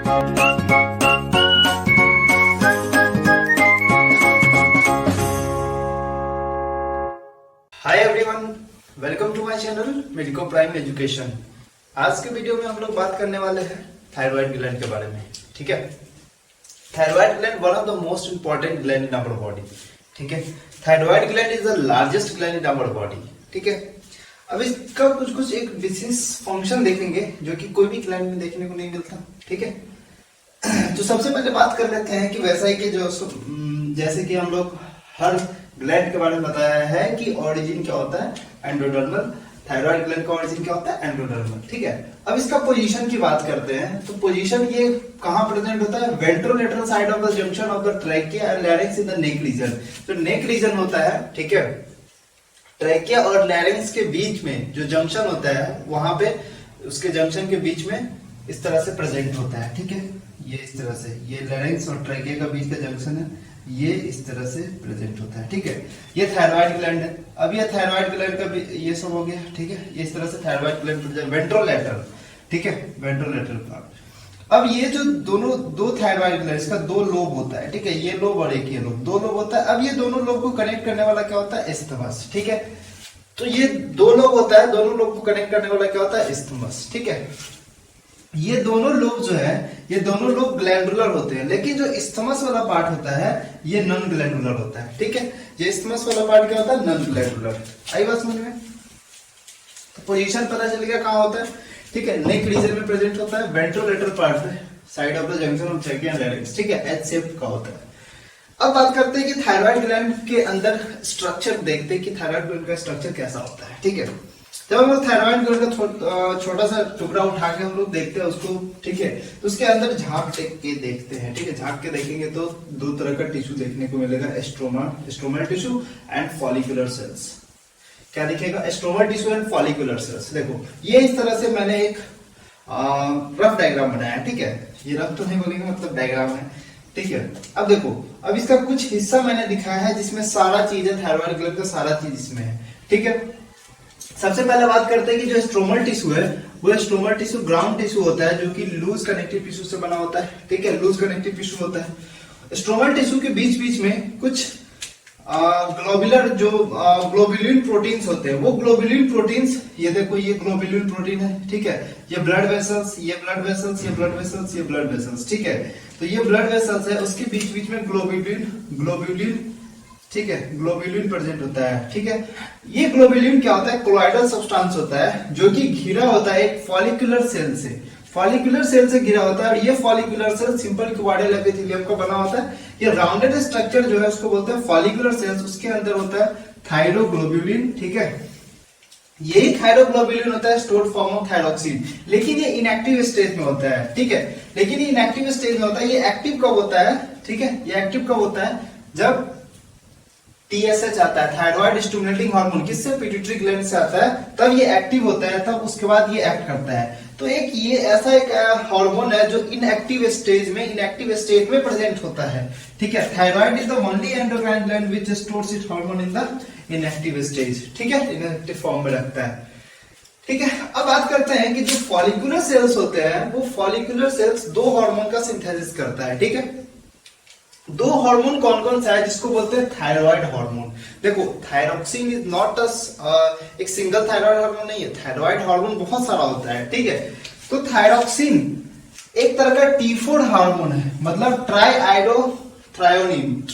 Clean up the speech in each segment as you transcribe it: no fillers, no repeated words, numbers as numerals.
Hi everyone, welcome to my channel medico prime education. आज के video में हम लोग बात करने वाले हैं थायराइड ग्लैंड के बारे में। ठीक है, thyroid gland one of the most important gland in our body. ठीक है, thyroid gland is the largest gland in our body. ठीक है, अब इसका कुछ एक विशेष फंक्शन देखेंगे जो कि कोई भी ग्लैंड में देखने को नहीं मिलता। ठीक है, तो सबसे पहले बात कर लेते हैं कि वैसा ही कि जैसे कि हम लोग हर ग्लैंड के बारे में बताया है कि ऑरिजिन क्या होता है, एंडोडर्मल। थायराइड ग्लैंड का ऑरिजिन क्या होता है, एंडोडर्मल। ठीक है, अब इसका पोजीशन की बात करते हैं तो पोजीशन ये कहां प्रेजेंट होता है, ventrolateral side of the junction of the trachea and larynx in the neck region. तो नेक रीजन होता है, ठीक है, ट्रैकिया और लैरिंक्स के बीच में जो जंक्शन होता है वहां पे उसके जंक्शन के बीच में इस तरह से प्रेजेंट होता है। ठीक है, ये इस तरह से, ये लैरिंक्स और ट्रैकिया का बीच का जंक्शन है, ये इस तरह से प्रेजेंट होता है। ठीक है, ये थायराइड ग्लैंड है। अब ये थायराइड ग्लैंड का ये सब हो गया। ठीक है, ये इस तरह से थायराइड ग्लैंड प्रेजेंट, वेंट्रोलेटरल। ठीक है, वेंट्रोलेटरल पार्ट। अब ये जो दो थायराइड ग्लैंड, इसका दो लोब होता है। ठीक है, ये लोब और एक ये लोब, दो लोब होता है। अब ये दोनों लोब को कनेक्ट करने वाला क्या होता है, इस्थमस। ठीक है, तो ये दो लोब होता है, दोनों लोब को कनेक्ट करने वाला क्या होता है, इस्थमस। ठीक है, ये दोनों लोब जो है, ये दोनों लोब ग्लैंडुलर होते हैं, लेकिन जो इस्थमस वाला पार्ट होता है ये नॉन ग्लैंडुलर होता है। ठीक है, ये इस्थमस वाला पार्ट क्या होता है, नॉन ग्लैंडुलर। आई बात समझ में? तो पोजीशन पता चल गया कहां होता है। ठीक है, नेक रीजन में प्रेजेंट होता है, वेंट्रोलेटरल पार्ट पे, side of the junction of trachea and larynx. ठीक है, एच शेप का होता है। अब बात करते हैं कि थायराइड ग्लैंड के अंदर स्ट्रक्चर देखते हैं कि थायराइड ग्लैंड का स्ट्रक्चर कैसा होता है। ठीक है, जब हम लोग थायराइड ग्लैंड का छोटा सा टुकड़ा उठा के हम लोग देखते हैं उसको, ठीक है, तो उसके अंदर झांक के देखते हैं। ठीक है, झांक के देखेंगे तो दो तरह का टिश्यू देखने को मिलेगा, stromal tissue and follicular cells. क्या दिखेगा, stromal tissue and follicular cells. देखो ये इस तरह से मैंने एक रफ डायग्राम बनाया। ठीक है, ये रफ तो नहीं बोलेंगे, मतलब डायग्राम है। ठीक है, अब देखो, अब इसका कुछ हिस्सा मैंने दिखाया है जिसमें सारा चीज है, थायराइड ग्लैंड का सारा चीज इसमें है। ठीक है, सबसे पहले बात करते हैं कि जो स्ट्रोमल टिश्यू है वो स्ट्रोमल टिश्यू ग्राउंड टिश्यू होता है जो कि लूज कनेक्टिव टिश्यू से बना होता है। ठीक है, लूज कनेक्टिव टिश्यू होता है। स्ट्रोमल टिश्यू के बीच बीच में कुछ ग्लोबुलर जो ग्लोबुलिन प्रोटीन्स होते हैं, वो ग्लोबुलिन प्रोटीन्स, ये देखो ये ग्लोबुलिन प्रोटीन है। ठीक है, ये ब्लड वेसल्स, ये ब्लड वेसल्स, ये ब्लड वेसल्स, ये ब्लड वेसल्स। ठीक है, तो ये ब्लड वेसल्स है, उसके बीच बीच में ग्लोबुलिन, ठीक है, ग्लोबुलिन प्रेजेंट होता है। ठीक है, ये ग्लोबुलिन क्या होता है, कोलॉइडल सब्सटेंस होता है जो कि घिरा होता है एक फॉलिकुलर सेल से। फॉलिकुलर सेल से घिरा होता है और ये फॉलिकुलर सेल सिंपल क्वाड्रिल एपिथेलियम का बना होता है। ये राउंडेड स्ट्रक्चर जो है उसको बोलते हैं फॉलिकुलर सेल्स। उसके अंदर होता है थायरोग्लोबुलिन। ठीक है, यही थायरोग्लोबुलिन होता है स्टोर्ड फॉर्म ऑफ थायरोक्सिन, लेकिन ये इनएक्टिव स्टेज में होता है। ठीक है, लेकिन ये इनएक्टिव स्टेज में होता है। ये एक्टिव कब होता है, ठीक है, ये एक्टिव कब होता है, जब TSH आता है, थायराइड स्टिमुलेटिंग हार्मोन, किससे, पिट्यूटरी ग्लैंड से आता है, तब ये एक्टिव होता है, तब उसके बाद ये एक्ट करता है। तो एक ये ऐसा एक हार्मोन है जो इनएक्टिव स्टेज में प्रेजेंट होता है। ठीक है, thyroid is the only endocrine gland which stores it's hormone in the inactive stage. ठीक है, इनएक्टिव फॉर्म में रखता है। ठीक है, अब बात करते हैं कि जो फॉलिकुलर सेल्स होते हैं, वो फॉलिकुलर सेल्स दो हार्मोन का सिंथेसिस करता है। ठीक है, दो हार्मोन कौन कौन सा है, जिसको बोलते हैं थायराइड हार्मोन। देखो, थायरोक्सिन इज नॉट एक सिंगल थायराइड हार्मोन नहीं है, थायराइड हार्मोन बहुत सारा होता है। ठीक है, तो थायरोक्सिन एक तरह का T4 हार्मोन है, मतलब ट्राइआइडोथ्रायोनिन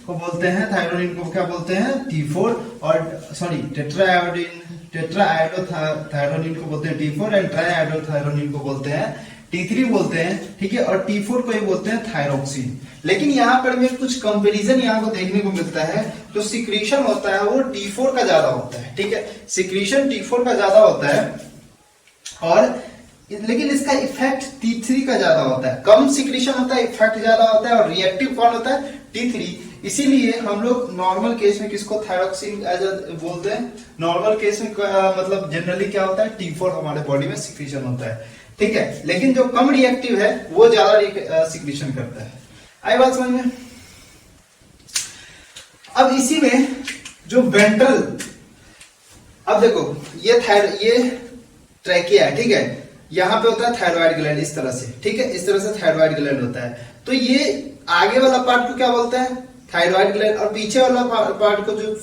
को बोलते हैं, थायरोनिन को क्या बोलते हैं, T4, और सॉरी टेट्राआइडोथायरोनिन को बोलते हैं T4 एंड ट्राइआइडोथायरोनिन को बोलते हैं T3 बोलते हैं। ठीक है, और T4 को ही बोलते हैं थायरोक्सिन। लेकिन यहाँ पर में कुछ कंपैरिजन यहाँ को देखने को मिलता है, जो सिक्रीशन होता है वो T4 का ज्यादा होता है। ठीक है, सिक्रीशन T4 का ज्यादा होता है, और लेकिन इसका इफेक्ट T3 का ज्यादा होता है। कम सिक्रीशन होता है, इफेक्ट ज्यादा होता है, और रिएक्टिव कौन होता है, T3। इसीलिए हम लोग नॉर्मल केस में किसको थायरोक्सिन बोलते हैं, नॉर्मल केस में मतलब जनरली क्या होता है, T4 हमारे बॉडी में सिक्रीशन होता है। ठीक है, लेकिन जो कम रिएक्टिव है वो ज्यादा सिक्रीशन करता है। आई बात समझ में? अब इसी में जो वेंट्रल, अब देखो ये ट्रैकिया है। ठीक है, यहाँ पे होता है थायराइड ग्लैंड इस तरह से, ठीक है, इस तरह से थायराइड ग्लैंड होता है। तो ये आगे वाला पार्ट को क्या बोलते हैं, थायराइड ग्लैंड, और पीछे वाला पार्ट को जो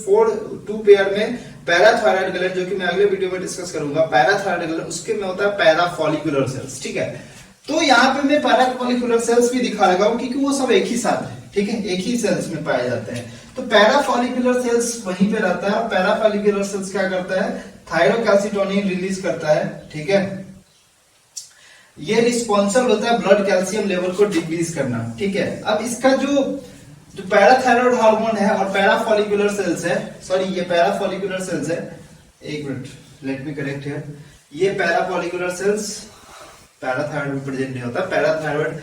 2 पेयर में पैराथायराइड ग्लैंड, जो कि मैं अगले वीडियो में डिस्कस करूंगा, पैराथायराइड ग्लैंड, उसके में होता है पैराफॉलिकुलर सेल्स, ठीक है। तो यहाँ पे मैं पैराफॉलिकुलर सेल्स भी दिखा रहा हूँ क्योंकि वो सब एक ही साथ है, ठीक है, एक ही सेल्स में पाए जाते हैं। तो पैराफॉलिकुलर सेल्स वहीं पे रहता है। पैराफॉलिकुलर सेल्स क्या करता है, थायरोकैल्सिटोनिन रिलीज करता है, ठीक है। ये रिस्पॉन्सिबल होता है ब्लड कैल्शियम लेवल को डिक्रीज करना, ठीक है। अब इसका जो पैराथायरॉइड हार्मोन है और पैराफॉलिकुलर सेल्स है, सॉरी ये पैराफॉलिकुलर सेल्स है, एक minute, let me correct here, ये पैराफॉलिकुलर सेल्स पैराथायरॉइड में प्रेजेंट नहीं होता। पैराथायरॉइड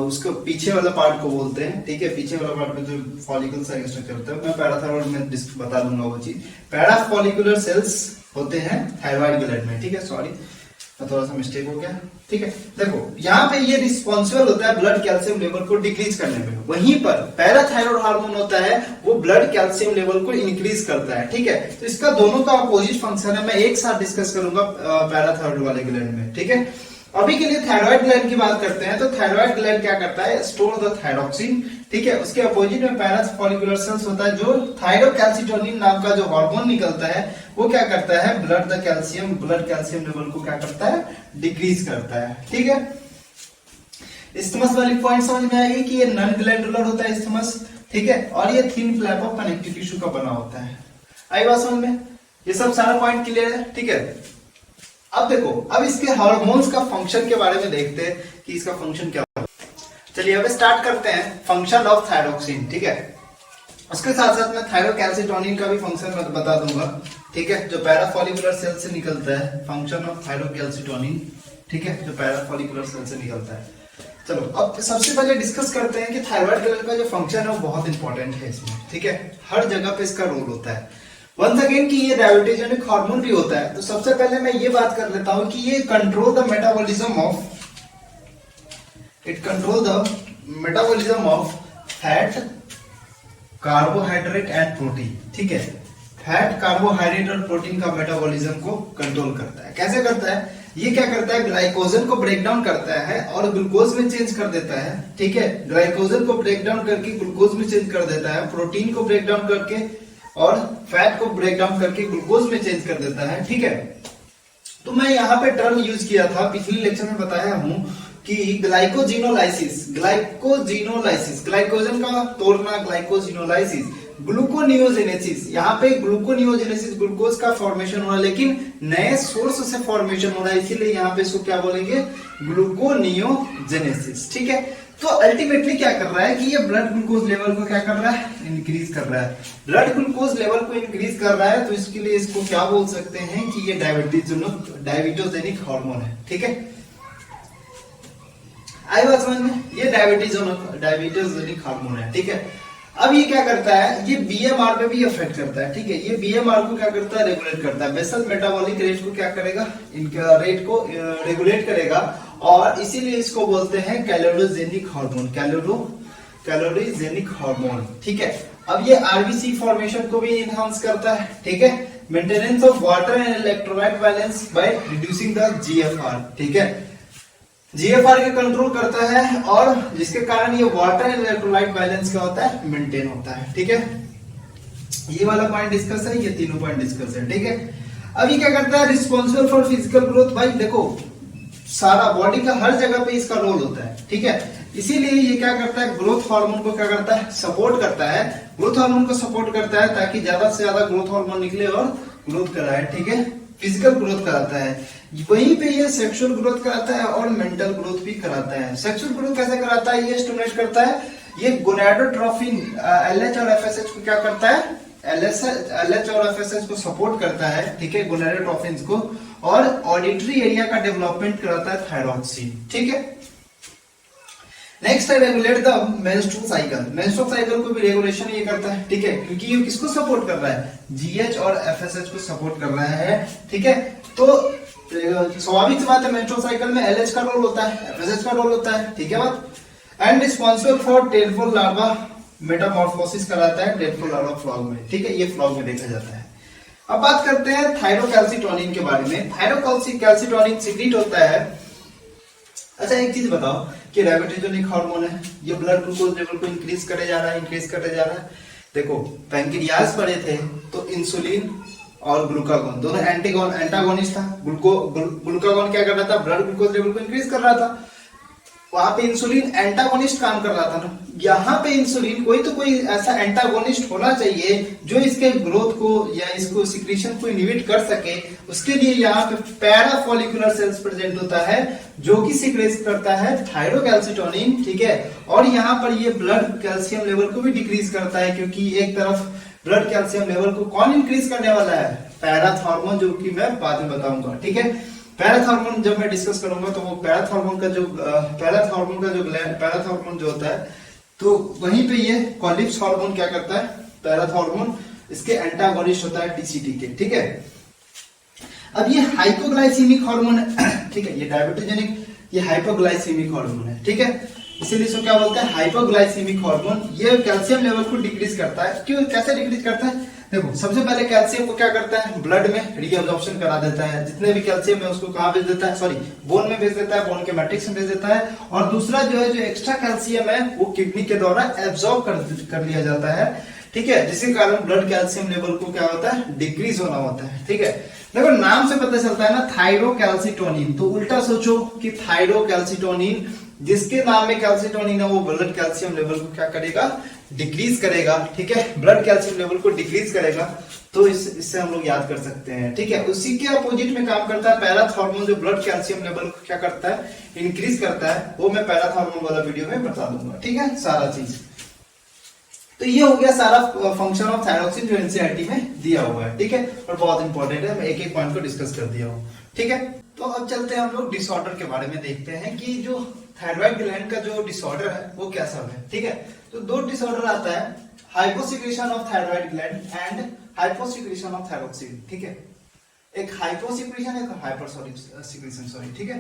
उसको पीछे वाला पार्ट को बोलते हैं, ठीक है, पीछे वाला पार्ट में जो फॉलिकल्स का स्ट्रक्चर होता है, मैं पैराथायरॉइड में बता दूंगा वो चीज। पैराफॉलिकुलर सेल्स होते हैं थायराइड ग्लैंड में, ठीक है, सॉरी थोड़ा सा मिस्टेक हो गया, ठीक है। देखो यहाँ पे ये रिस्पॉन्सिबल होता है ब्लड कैल्शियम लेवल को डिक्रीज करने में, वहीं पर पैराथायरॉइड हार्मोन होता है वो ब्लड कैल्शियम लेवल को इंक्रीज करता है, ठीक है। तो इसका दोनों का अपोजिट फंक्शन है, मैं एक साथ डिस्कस करूंगा पैराथायरॉइड वाले ग्लैंड में, ठीक है। अभी के लिए थायराइड ग्लैंड की बात करते हैं। तो थायराइड ग्लैंड क्या करता है, स्टोर द थायरोक्सिन, ठीक है। उसके अपोजिट में पैराफॉलिकुलर सेल्स होता है जो थायरोकैल्सिटोनिन नाम का जो हार्मोन निकलता है वो क्या करता है, ब्लड कैल्शियम लेवल को क्या करता है, डिक्रीज करता है, ठीक है। इस्थमस वाली पॉइंट समझ में आएगी कि ये नॉन ग्लैंडुलर होता है इस्थमस, ठीक है, और ये thin flap of connective tissue का बना होता है। आई बात समझ में, ये सब सारा पॉइंट क्लियर है, ठीक है। अब देखो, अब इसके हार्मोन्स का फंक्शन के बारे में देखते हैं कि इसका फंक्शन क्या होगा। चलिए अब स्टार्ट करते हैं फंक्शन ऑफ थायरोक्सिन, ठीक है। उसके साथ साथ मैं थायरोकैल्सिटोनिन का भी फंक्शन बता दूंगा, ठीक है, जो पैराफॉलिकुलर सेल से निकलता है। फंक्शन ऑफ थायरोकैल्सिटोनिन, ठीक है, जो पैराफॉलिकुलर सेल से निकलता है। चलो अब सबसे पहले डिस्कस करते हैं कि थायराइड ग्लैंड का जो फंक्शन है वो बहुत इंपॉर्टेंट है इसमें, ठीक है, हर जगह पे इसका रोल होता है। वंस अगेन कि ये डायबिटीजेनिक हार्मोन भी होता है। तो सबसे पहले मैं ये बात कर लेता हूं कि ये control the metabolism of fat, carbohydrate and protein, ठीक है। फैट, कार्बोहाइड्रेट और प्रोटीन का मेटाबॉलिज्म को कंट्रोल करता है। कैसे करता है, ये क्या करता है, ग्लाइकोजन को ब्रेक डाउन करता है और ग्लूकोज में चेंज कर देता है, ठीक है। ग्लाइकोजन को ब्रेक डाउन करके ग्लूकोज में चेंज कर देता है, प्रोटीन को ब्रेक डाउन करके और फैट को ब्रेक डाउन करके ग्लूकोज में चेंज कर देता है, ठीक है। तो मैं यहाँ पे टर्म यूज किया था, पिछले लेक्चर में बताया हूं कि ग्लाइकोजिनोलाइसिस, ग्लाइकोजन का तोड़ना, ग्लाइकोजिनोलाइसिस, ग्लूकोनियोजेनेसिस। यहाँ पे ग्लूकोनियोजेनेसिस, ग्लूकोज का फॉर्मेशन हो रहा है लेकिन नए सोर्स से फॉर्मेशन हो रहा है, इसीलिए यहाँ पे इसको क्या बोलेंगे, ग्लूकोनियोजेनेसिस, ठीक है। तो अल्टीमेटली क्या कर रहा है कि ये ब्लड ग्लूकोज लेवल को क्या कर रहा है, इंक्रीज कर रहा है। ब्लड ग्लूकोज लेवल को इंक्रीज कर रहा है तो इसके लिए इसको क्या बोल सकते हैं कि ये डायबिटोजेनिक हार्मोन है, ठीक है। आई बात समझ में, ये डायबिटोजेनिक हार्मोन है, ठीक है। अब ये क्या करता है, ये बीएमआर पे भी इफेक्ट करता है, ठीक है। ये बीएमआर को क्या करता है, रेगुलेट करता है। बेसल मेटाबॉलिक रेट को क्या करेगा, इनका रेट को रेगुलेट करेगा और इसीलिए इसको बोलते हैं कैलोरीजेनिक हार्मोन, कैलोरीजेनिक हार्मोन, ठीक है। अब ये आरबीसी फॉर्मेशन को भी एनहांस करता है, ठीक है। Maintenance of water and electrolyte balance by reducing the GFR, ठीक है। जीएफआर के कंट्रोल करता है और जिसके कारण ये वाटर एंड इलेक्ट्रोलाइट बैलेंस क्या होता है, मेंटेन होता है, ठीक है। ये वाला पॉइंट डिस्कस है, ये तीनों पॉइंट डिस्कस है, ठीक है। अब ये क्या करता है, रिस्पॉन्सिबल फॉर फिजिकल ग्रोथ। भाई देखो, सारा बॉडी का हर जगह पे इसका रोल होता है, ठीक है। इसीलिए ये क्या करता है, ग्रोथ हार्मोन को क्या करता है, सपोर्ट करता है। ग्रोथ हार्मोन को सपोर्ट करता है ताकि ज्यादा से ज्यादा ग्रोथ हार्मोन निकले और ग्रोथ कराए, ठीक है। फिजिकल ग्रोथ कराता है, वहीं पे ये सेक्सुअल ग्रोथ कराता है और मेंटल ग्रोथ भी कराता है। सेक्सुअल ग्रोथ कैसे कराता है, ये स्टिमुलेट करता है, ये गोनाडोट्रोफिन एलएच और एफएसएच को क्या करता है, एलएच और एफएसएच को सपोर्ट करता है, ठीक है, गोनाडोट्रोफिन को, और ऑडिटरी एरिया का डेवलपमेंट कराता है थायरॉक्सिन, ठीक है। नेक्स्ट है regulate the menstrual cycle. Menstrual cycle को भी रेगुलेशन ये करता है, ठीक है, क्योंकि ये किसको सपोर्ट कर रहा है, जीएच और एफएसएच को सपोर्ट कर रहा है, ठीक है। तो स्वाभाविक सी बात है, मेंस्ट्रुअल साइकिल में एलएच का रोल होता है, एफएसएच का रोल होता है, ठीक है बात। And responsible for tadpole larva Metamorphosis कराता है टेडपोल लार्वा फ्रॉग में, ठीक है, ये फ्रॉग में देखा जाता है। अब बात करते हैं थायरोकैल्सिटोनिन के बारे में। थायरोकैल्सिटोनिन सीक्रेट होता है। अच्छा एक चीज बताओ कि डायबिटोजेनिक हार्मोन है, ये ब्लड ग्लूकोज लेवल को इंक्रीज करे जा रहा है। देखो पैंक्रियास पढ़े थे तो इंसुलिन और ग्लूकागोन दोनों एंटागोनिस्ट था। ग्लूकागोन क्या कर रहा था, ब्लड ग्लूकोज लेवल को इंक्रीज कर रहा था। वहां पे इंसुलिन एंटागोनिस्ट काम कर रहा था ना, यहाँ पे इंसुलिन कोई ऐसा एंटागोनिस्ट होना चाहिए जो इसके ग्रोथ को या इसको सिक्रीशन को इनहिबिट कर सके। उसके लिए यहाँ पे पैरा फॉलिकुलर सेल्स प्रेजेंट होता है जो कि सिक्रेट करता है थायरोकैल्सिटोनिन, ठीक है। और यहाँ पर ये ब्लड कैल्शियम लेवल को भी डिक्रीज करता है, क्योंकि एक तरफ ब्लड कैल्शियम लेवल को कौन इंक्रीज करने वाला है, पैराथॉर्मोन, जो कि मैं बाद में बताऊंगा, ठीक है। पैराथॉर्मोन जब मैं डिस्कस करूंगा तो वो पैराथॉर्मोन जो होता है तो वहीं पे ये कॉलिप्स हार्मोन क्या करता है, पैराथॉर्मोन इसके एंटागोनिस्ट होता है टीसीटी के, ठीक है। अब ये हाइपोग्लाइसीमिक हार्मोन है, ठीक है, ये डायबिटोजेनिक, ये हाइपोग्लाइसीमिक हार्मोन है, ठीक है। इसीलिए इसको क्या बोलते हैं, हाइपोग्लाइसीमिक हार्मोन। ये कैल्शियम लेवल को डिक्रीज करता है। क्यों, कैसे डिक्रीज करता है, देखो सबसे पहले कैल्शियम को क्या करता है, ब्लड में रीअब्जॉर्प्शन करा देता है। जितने भी कैल्शियम है उसको कहाँ भेज देता है, सॉरी बोन में भेज देता है, बोन के मैट्रिक्स में भेज देता है। और दूसरा जो एक्स्ट्रा कैल्शियम है वो किडनी के द्वारा एब्जॉर्ब कर लिया जाता है, ठीक है, जिसके कारण ब्लड कैल्शियम लेवल को क्या होता है, डिक्रीज होना होता है, ठीक है। देखो नाम से पता चलता है ना थायरोकैल्सिटोनिन, तो उल्टा सोचो कि थायरोकैल्सिटोनिन जिसके नाम में कैल्सिटोनिन है वो ब्लड कैल्शियम लेवल को क्या करेगा, डिक्रीज करेगा, ठीक है, ब्लड कैल्शियम लेवल को डिक्रीज करेगा। तो इससे हम लोग याद कर सकते हैं, ठीक है। उसी के अपोजिट में काम करता है पैराथॉर्मोन, जो ब्लड कैल्शियम लेवल को क्या करता है, इंक्रीज करता है। वो मैं पैराथॉर्मोन वाला वीडियो में बता दूंगा, ठीक है, सारा चीज। तो ये हो गया सारा फंक्शन ऑफ थायरोक्सिन जो एनसीईआरटी में दिया हुआ है, ठीक है, और बहुत इंपॉर्टेंट है, मैं एक एक पॉइंट को डिस्कस कर दिया हूँ, ठीक है। तो अब चलते हैं हम लोग डिसऑर्डर के बारे में, देखते हैं कि जो थायराइड ग्लैंड का जो डिसऑर्डर है वो कैसा है, ठीक है। तो दो डिसऑर्डर आता है, hyposecretion of thyroid gland and hyposecretion of thyroxine, ठीक है। एक हाइपोसिक्रेशन, एक हाइपर सिक्रेशन, सॉरी, ठीक है।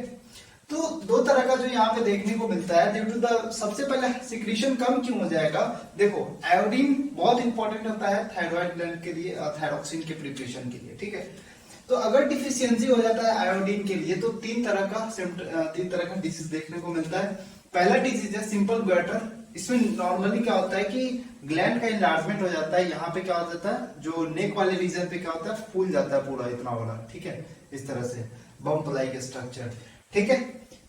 तो दो तरह का जो यहाँ पे देखने को मिलता है ड्यू टू द, सबसे पहले सिक्रीशन कम क्यों हो जाएगा, देखो आयोडीन बहुत इंपॉर्टेंट होता है थायराइड ग्लैंड के लिए, थायरोक्सिन के प्रिपरेशन के लिए, ठीक है। तो अगर डिफिशियंसी हो जाता है आयोडीन के लिए तो तीन तरह का डिसीज देखने को मिलता है। पहला डिसीज है सिंपल ग्वेटर। इसमें नॉर्मली क्या होता है कि ग्लैंड का इनलार्जमेंट हो जाता है, यहाँ पे क्या हो जाता है, जो नेक वाले रीजन पे क्या होता है, फूल जाता है पूरा इतना वाला, ठीक है, इस तरह से बम्प लाइक स्ट्रक्चर, ठीक है।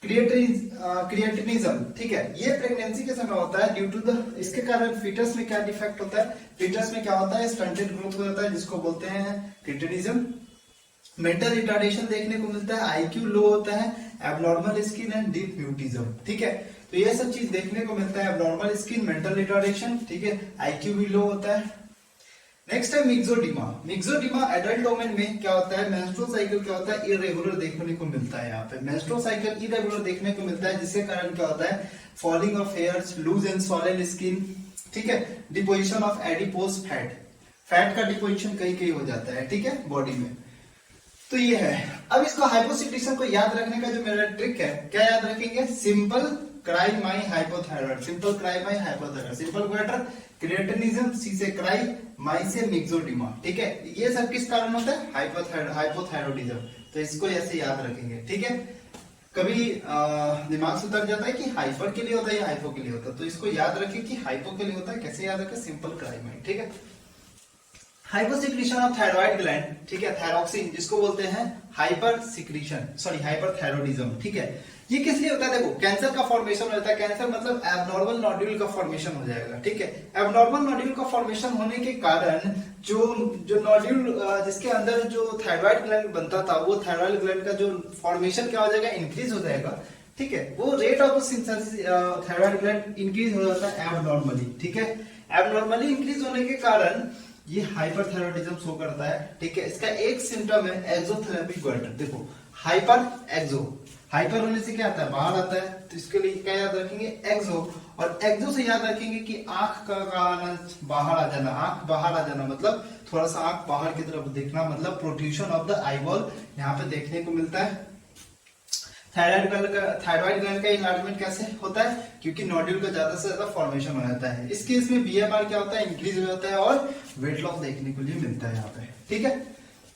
क्रिएटिनिज्म, ठीक है, ये प्रेगनेंसी के समय होता है ड्यू टू द, इसके कारण फीटस में क्या डिफेक्ट होता है, फीटस में क्या होता है, स्टंटेड ग्रोथ हो जाता है जिसको बोलते हैं क्रिएटिनिज्म। मेंटल रिटार्डेशन देखने को मिलता है, आईक्यू लो होता है, abnormal skin and deep mutism, ठीक है। तो ये सब चीज देखने को मिलता है, एबनॉर्मल स्किन, मेंटल रिटार्डेशन, ठीक है, आईक्यू भी लो होता है। नेक्स्ट है मिक्सोडिमा। मिक्सोडिमा एडल्ट वोमेन में क्या होता है, मेंस्ट्रुअल साइकिल क्या होता है, इरेगुलर देखने को मिलता है। यहाँ पे मेंस्ट्रुअल साइकिल इरेगुलर देखने को मिलता है, जिसके कारण क्या होता है, falling of hairs, loose and solid skin, ठीक है, deposition of adipose fat, fat का डिपोजिशन कहीं कहीं हो जाता है, ठीक है, बॉडी में। तो ये है। अब इसको हाइपोसिक्रेशन को याद रखने का जो मेरा ट्रिक है, क्या याद रखेंगे, सिंपल क्राई माई हाइपोथायरॉइड, सिंपल क्राई माई हाइपोथायरॉइड, सिंपल ग्वेटर, क्रिएटिनिज्म, सी से क्राई, माई से मिक्सोडिमा, ठीक है। ये सब किस कारण होता है, हाइपोथायरॉइडिज्म। तो इसको ऐसे याद रखेंगे, ठीक है। कभी दिमाग से उतर जाता है कि हाइपर के लिए होता है या हाइपो के लिए होता है, तो इसको याद रखें कि हाइपो के लिए होता है। कैसे याद रखें, सिंपल क्राई माई, ठीक है। हाइपोसिक्रेशन ऑफ थायराइड ग्लैंड, ठीक है, थायरोक्सिन जिसको बोलते हैं हाइपर सिक्रेशन, सॉरी हाइपर थायरोइडिज्म, ठीक है। ये किस लिए होता है, देखो कैंसर का फॉर्मेशन होता है, कैंसर मतलब एबनॉर्मल नोड्यूल का फॉर्मेशन हो जाएगा, ठीक है। एबनॉर्मल नोड्यूल का फॉर्मेशन होने के कारण जो नोड्यूल जिसके अंदर जो थायराइड ग्लैंड बनता था, वो थायराइड ग्लैंड का जो फॉर्मेशन क्या हो जाएगा, इंक्रीज हो जाएगा, ठीक है। वो rate of synthesis thyroid gland increase हो जाता है एबनॉर्मली, ठीक है। एबनॉर्मली इंक्रीज होने के कारण ये हाइपरथायरॉइडिज्म शो करता है, ठीक है। इसका एक सिम्टम है एक्सोथेरेपिक ग्वेटर। देखो हाइपर एक्सो, हाइपर होने से क्या आता है, बाहर आता है, तो इसके लिए क्या याद रखेंगे, एक्सो। और एक्सो से याद रखेंगे कि आंख का आना, बाहर आ जाना, आंख बाहर आ जाना मतलब थोड़ा सा आंख बाहर की तरफ देखना, मतलब प्रोट्रूशन ऑफ द आईबॉल यहाँ पे देखने को मिलता है। थायराइड ग्लैंड का इनलार्जमेंट कैसे होता है, क्योंकि नोड्यूल का ज्यादा से ज्यादा फॉर्मेशन हो जाता है। इस केस में बीएमआर क्या होता है, इंक्रीज हो जाता है और वेट लॉस देखने को लिए मिलता है यहाँ पे, ठीक है।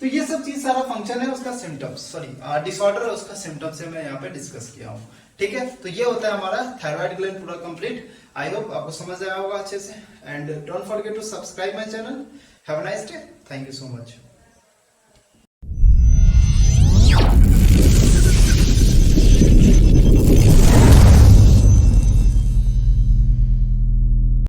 तो ये सब चीज सारा फंक्शन है उसका सिम्टम्स, सॉरी डिसऑर्डर है उसका सिम्टम्स है, मैं यहाँ पे डिस्कस किया हूँ। ठीक है, तो ये होता है हमारा थायराइड ग्लैंड पूरा कंप्लीट। आई होप आपको समझ आया होगा अच्छे से, and don't forget to subscribe my channel. Have a nice day, thank you so much.